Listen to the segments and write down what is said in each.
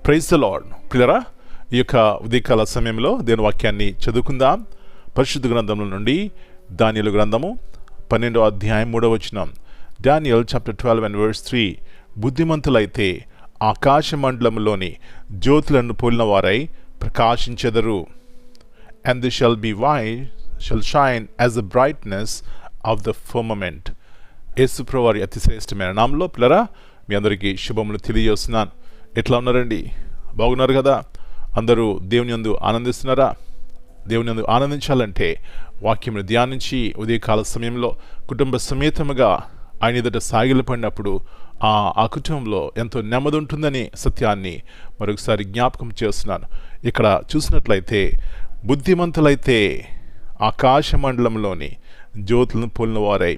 Praise the lord. ప్రియరా, ఈ యొక్క ఉదయకాల సమయంలో దేవుని వాక్యాన్ని చదువుకుందాం. పరిశుద్ధ గ్రంథంలో నుండి దానియేలు గ్రంథము 12వ అధ్యాయం 3వ వచనం. Daniel chapter 12 and verse 3. బుద్ధిమంతులైతే ఆకాశ మండలంలోని జ్యోతులను పోలిన వారై ప్రకాశించెదరు. And they shall be wise, shall shine as the brightness of the firmament. యేసుప్రభువారి అతి శ్రేష్టమైన నామములో పిల్లరా మీ అందరికీ శుభములు తెలియజేస్తున్నాను. ఎట్లా ఉన్నారండి? బాగున్నారు కదా? అందరూ దేవుని యందు ఆనందిస్తున్నారా? దేవుని యందు ఆనందించాలంటే వాక్యమును ధ్యానించి ఉదయకాల సమయంలో కుటుంబ సమేతముగా ఆయన ఎదుట సాగిలపడినప్పుడు ఆ కుటుంబంలో ఎంతో నెమ్మది ఉంటుందని సత్యాన్ని మరొకసారి జ్ఞాపకం చేస్తున్నాను. ఇక్కడ చూసినట్లయితే బుద్ధిమంతులైతే ఆకాశ మండలంలోని జ్యోతులను పోలిన వారై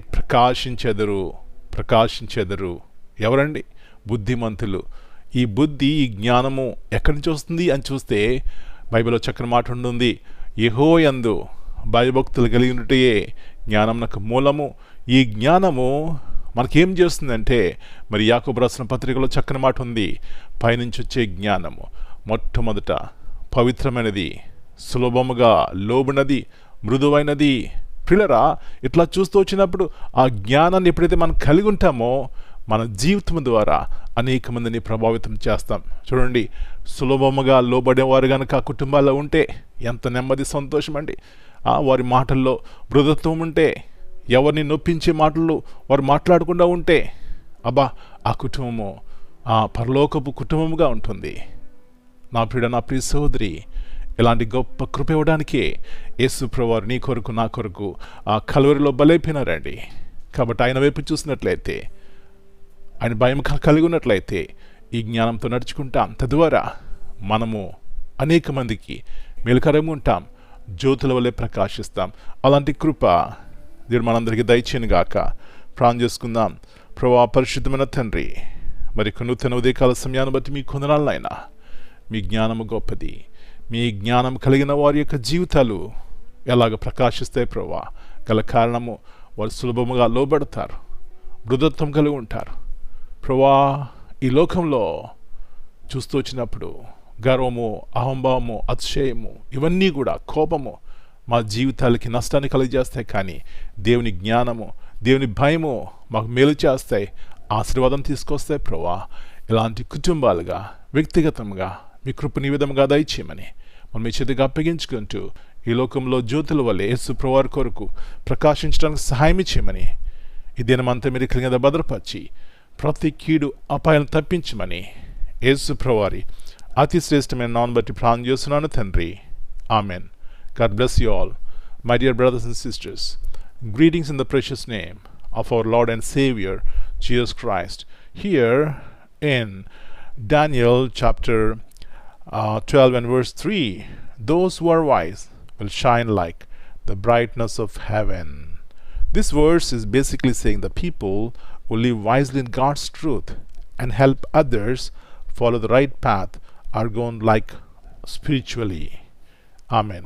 ప్రకాశించెదరు. ఎవరండి? బుద్ధిమంతులు. ఈ బుద్ధి, ఈ జ్ఞానము ఎక్కడి నుంచి వస్తుంది అని చూస్తే బైబిల్లో చక్కని మాట ఉంటుంది. యెహోవాయందు భయభక్తులు కలిగి ఉంటే జ్ఞానమునకు మూలము. ఈ జ్ఞానము మనకేం చేస్తుందంటే, మరి యాకోబు రాసిన పత్రికలో చక్కని మాట ఉంది. పైనుంచి వచ్చే జ్ఞానము మొట్టమొదట పవిత్రమైనది, సులభముగా లోబడినది, మృదువైనది. పిల్లరా, ఇట్లా చూస్తూ వచ్చినప్పుడు ఆ జ్ఞానాన్ని ఎప్పుడైతే మనం కలిగి ఉంటామో మన జీవితం ద్వారా అనేక మందిని ప్రభావితం చేస్తాం. చూడండి, సులభముగా లోబడేవారు కనుక కుటుంబాల్లో ఉంటే ఎంత నెమ్మది, సంతోషం అండి. వారి మాటల్లో మృదుత్వం ఉంటే, ఎవరిని నొప్పించే మాటలు వారు మాట్లాడకుండా ఉంటే, అబ్బా, ఆ కుటుంబము పరలోకపు కుటుంబముగా ఉంటుంది. నా ప్రియ సోదరి, ఇలాంటి గొప్ప కృప ఇవ్వడానికే యేసుప్రభువారు నీ కొరకు, నా కొరకు ఆ కలువరిలో బలైపోయినారండి. కాబట్టి ఆయన వైపు చూసినట్లయితే, ఆయన భయం కలిగి ఉన్నట్లయితే ఈ జ్ఞానంతో నడుచుకుంటాం. తద్వారా మనము అనేక మందికి మేలుకరంగా ఉంటాం, జ్యోతుల వల్లే ప్రకాశిస్తాం. అలాంటి కృప దేవుడు మనందరికీ దయచేయను గాక. ప్రార్థన చేసుకుందాం. ప్రభువా, పరిశుద్ధమైన తండ్రి, మరి నూతన ఉదయకాల సమయాన్ని బట్టి మీ కొందనాలైనా మీ జ్ఞానము గొప్పది. మీ జ్ఞానం కలిగిన వారి యొక్క జీవితాలు ఎలాగ ప్రకాశిస్తాయి ప్రభువా? గల కారణము వారు సులభముగా లోబడతారు, మృదుత్వం కలిగి ఉంటారు. ప్రభువా, ఈ లోకంలో చూస్తూ వచ్చినప్పుడు గర్వము, అహంభావము, అతిశయము, ఇవన్నీ కూడా, కోపము మా జీవితాలకి నష్టాన్ని కలిగజేస్తాయి. కానీ దేవుని జ్ఞానము, దేవుని భయము మాకు మేలు చేస్తాయి, ఆశీర్వాదం తీసుకొస్తాయి. ప్రభువా, ఇలాంటి కుటుంబాలుగా, వ్యక్తిగతంగా మీ కృపని విధంగా దయచేయమని మనం మీ చేతిగా అప్పగించుకుంటూ ఈ లోకంలో జ్యోతుల వల్లే యేసు ప్రభువారి కొరకు ప్రకాశించడానికి సహాయం చేయమని, ఈ దినమంతా మీరు కలిగిన భద్రపరిచి ప్రతి కీడు అపాయాలను తప్పించమని యేసు ప్రభువారి అతి శ్రేష్టమైన నామమును బట్టి ప్రార్థన చేస్తున్నాను తండ్రి. Amen. God bless you all. My dear brothers and sisters, greetings in the precious name of our Lord and Savior, Jesus Christ. Here in Daniel chapter 12 and verse 3, those who are wise will shine like the brightness of heaven. This verse is basically saying the people who live wisely in God's truth and help others follow the right path are going like spiritually. Amen.